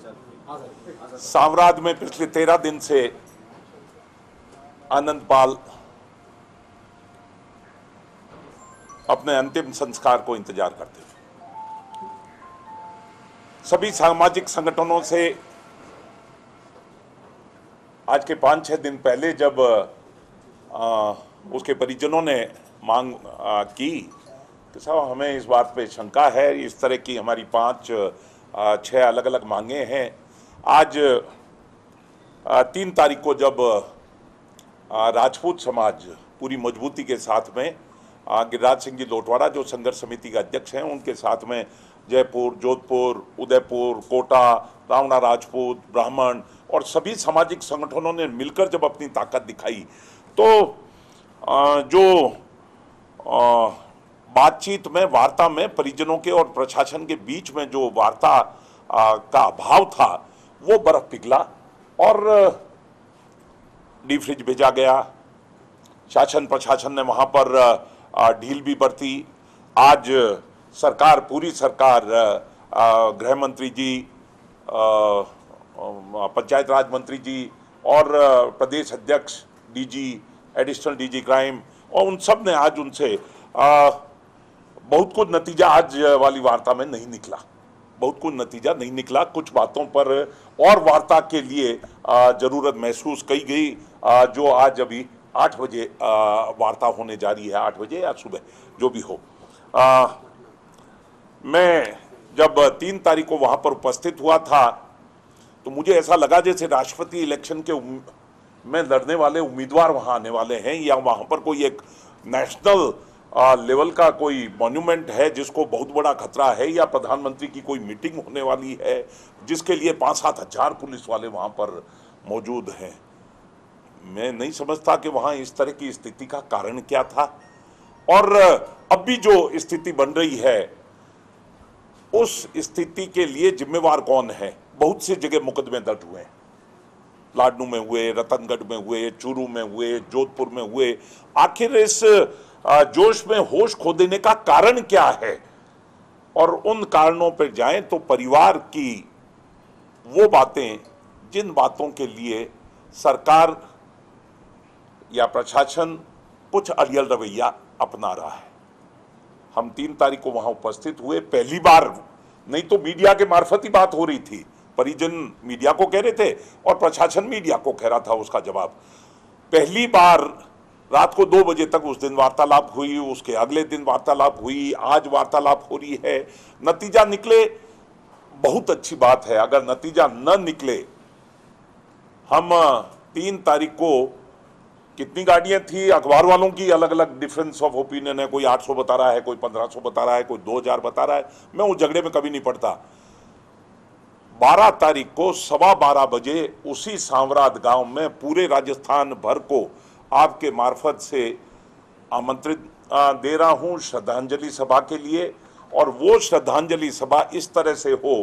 सावराद में पिछले 13 दिन से आनंदपाल अपने अंतिम संस्कार को इंतजार करते थे। सभी सामाजिक संगठनों से आज के 5-6 दिन पहले जब उसके परिजनों ने मांग की कि साहब हमें इस बात पे शंका है, इस तरह की हमारी 5-6 अलग अलग मांगे हैं। आज 3 तारीख को जब राजपूत समाज पूरी मजबूती के साथ में गिरिराज सिंह जी लोटवाड़ा जो संघर्ष समिति के अध्यक्ष हैं, उनके साथ में जयपुर, जोधपुर, उदयपुर, कोटा, रावणा राजपूत, ब्राह्मण और सभी सामाजिक संगठनों ने मिलकर जब अपनी ताकत दिखाई तो जो बातचीत में, वार्ता में परिजनों के और प्रशासन के बीच में जो वार्ता का अभाव था वो बर्फ पिघला और डीप फ्रिज भेजा गया। शासन प्रशासन ने वहां पर ढील भी बरती। आज सरकार, पूरी सरकार, गृह मंत्री जी, पंचायत राज मंत्री जी और प्रदेश अध्यक्ष डीजी, एडिशनल डीजी क्राइम और उन सब ने आज उनसे बहुत कुछ नतीजा आज वाली वार्ता में नहीं निकला, बहुत कुछ नतीजा नहीं निकला। कुछ बातों पर और वार्ता के लिए जरूरत महसूस की गई, जो आज अभी 8 बजे वार्ता होने जा रही है, 8 बजे या सुबह जो भी हो। मैं जब 3 तारीख को वहां पर उपस्थित हुआ था तो मुझे ऐसा लगा जैसे राष्ट्रपति इलेक्शन के में लड़ने वाले उम्मीदवार वहां आने वाले हैं या वहां पर कोई एक नेशनल लेवल का कोई मॉन्यूमेंट है जिसको बहुत बड़ा खतरा है, या प्रधानमंत्री की कोई मीटिंग होने वाली है जिसके लिए 5-7 हजार पुलिस वाले वहां पर मौजूद हैं। मैं नहीं समझता कि वहां इस तरह की स्थिति का कारण क्या था और अब भी जो स्थिति बन रही है उस स्थिति के लिए जिम्मेवार कौन है। बहुत सी जगह मुकदमे दर्ज हुए हैं, लाडनू में हुए, रतनगढ़ में हुए, चूरू में हुए, जोधपुर में हुए। आखिर इस जोश में होश खो देने का कारण क्या है? और उन कारणों पर जाएं तो परिवार की वो बातें जिन बातों के लिए सरकार या प्रशासन कुछ अड़ियल रवैया अपना रहा है। हम 3 तारीख को वहां उपस्थित हुए, पहली बार, नहीं तो मीडिया के मार्फत ही बात हो रही थी। परिजन मीडिया को कह रहे थे और प्रशासन मीडिया को कह रहा था उसका जवाब। पहली बार रात को 2 बजे तक उस दिन वार्तालाप हुई, उसके अगले दिन वार्तालाप हुई, आज वार्तालाप हो रही है। नतीजा निकले बहुत अच्छी बात है, अगर नतीजा न निकले, हम 3 तारीख को कितनी गाड़ियां थी अखबार वालों की अलग अलग डिफरेंस ऑफ ओपिनियन है, कोई 800 बता रहा है, कोई 1500 बता रहा है, कोई 2000 बता रहा है। मैं उस झगड़े में कभी नहीं पड़ता। 12 तारीख को 12:15 बजे उसी सांवराद गांव में पूरे राजस्थान भर को आपके मार्फत से आमंत्रित दे रहा हूं श्रद्धांजलि सभा के लिए। और वो श्रद्धांजलि सभा इस तरह से हो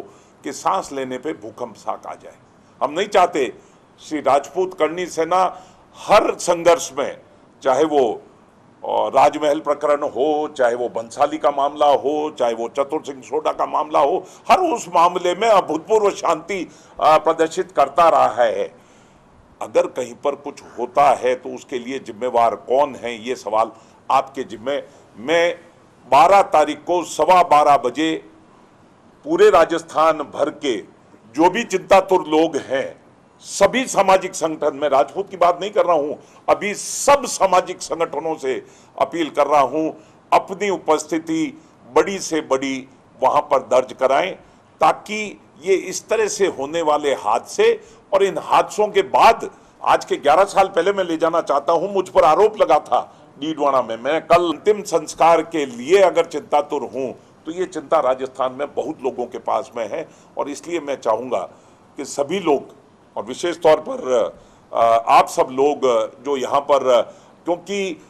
कि सांस लेने पे भूकंप सा आ जाए। हम नहीं चाहते श्री राजपूत करनी सेना हर संघर्ष में, चाहे वो राजमहल प्रकरण हो, चाहे वो बंसाली का मामला हो, चाहे वो चतुर सिंह सोडा का मामला हो, हर उस मामले में अभूतपूर्व शांति प्रदर्शित करता रहा है। अगर कहीं पर कुछ होता है तो उसके लिए जिम्मेवार कौन है, ये सवाल आपके जिम्मे। मैं 12 तारीख को 12:15 बजे पूरे राजस्थान भर के जो भी चिंतातुर लोग हैं, सभी सामाजिक संगठन, में राजपूत की बात नहीं कर रहा हूं, अभी सब सामाजिक संगठनों से अपील कर रहा हूं, अपनी उपस्थिति बड़ी से बड़ी वहां पर दर्ज कराएं ताकि ये इस तरह से होने वाले हादसे और इन हादसों के बाद, आज के 11 साल पहले मैं ले जाना चाहता हूं, मुझ पर आरोप लगा था डीडवाना में। मैं कल अंतिम संस्कार के लिए अगर चिंतातुर हूं तो ये चिंता राजस्थान में बहुत लोगों के पास में है और इसलिए मैं चाहूंगा कि सभी लोग और विशेष तौर पर आप सब लोग जो यहाँ पर, क्योंकि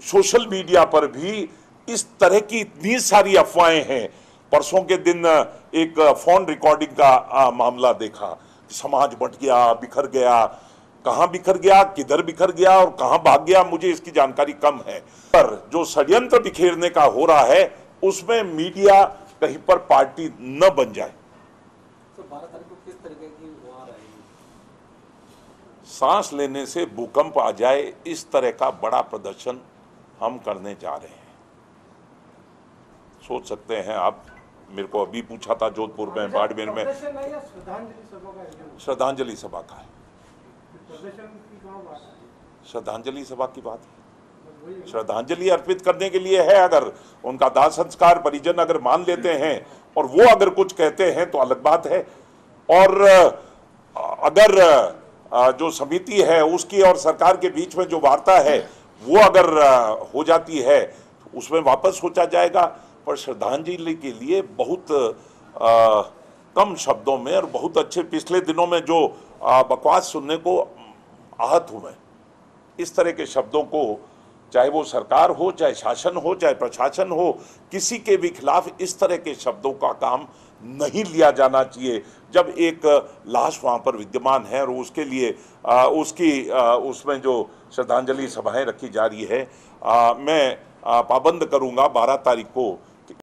सोशल मीडिया पर भी इस तरह की इतनी सारी अफवाहें हैं। परसों के दिन एक फोन रिकॉर्डिंग का मामला देखा, समाज बंट गया, बिखर गया। कहां बिखर गया, किधर बिखर गया और कहां भाग गया, मुझे इसकी जानकारी कम है। पर जो षड्यंत्र बिखेरने का हो रहा है उसमें मीडिया कहीं पर पार्टी न बन जाए, तो 12 तारीख को किस तरीके की वहाँ रहेगी? सांस लेने से भूकंप आ जाए इस तरह का बड़ा प्रदर्शन हम करने जा रहे हैं। सोच सकते हैं आप, मेरे को अभी पूछा था जोधपुर में, बाड़मेर में। श्रद्धांजलि सभा का है, श्रद्धांजलि सभा की बात है। श्रद्धांजलि अर्पित करने के लिए है। अगर उनका दाह संस्कार परिजन अगर मान लेते हैं और वो अगर कुछ कहते हैं तो अलग बात है। और अगर जो समिति है उसकी और सरकार के बीच में जो वार्ता है वो अगर हो जाती है तो उसमें वापस सोचा जाएगा। पर श्रद्धांजलि के लिए बहुत कम शब्दों में और बहुत अच्छे, पिछले दिनों में जो बकवास सुनने को आहत हूं मैं, इस तरह के शब्दों को, चाहे वो सरकार हो, चाहे शासन हो, चाहे प्रशासन हो, किसी के भी खिलाफ इस तरह के शब्दों का काम नहीं लिया जाना चाहिए। जब एक लाश वहाँ पर विद्यमान है और उसके लिए उसमें जो श्रद्धांजलि सभाएं रखी जा रही है, मैं पाबंद करूँगा 12 तारीख को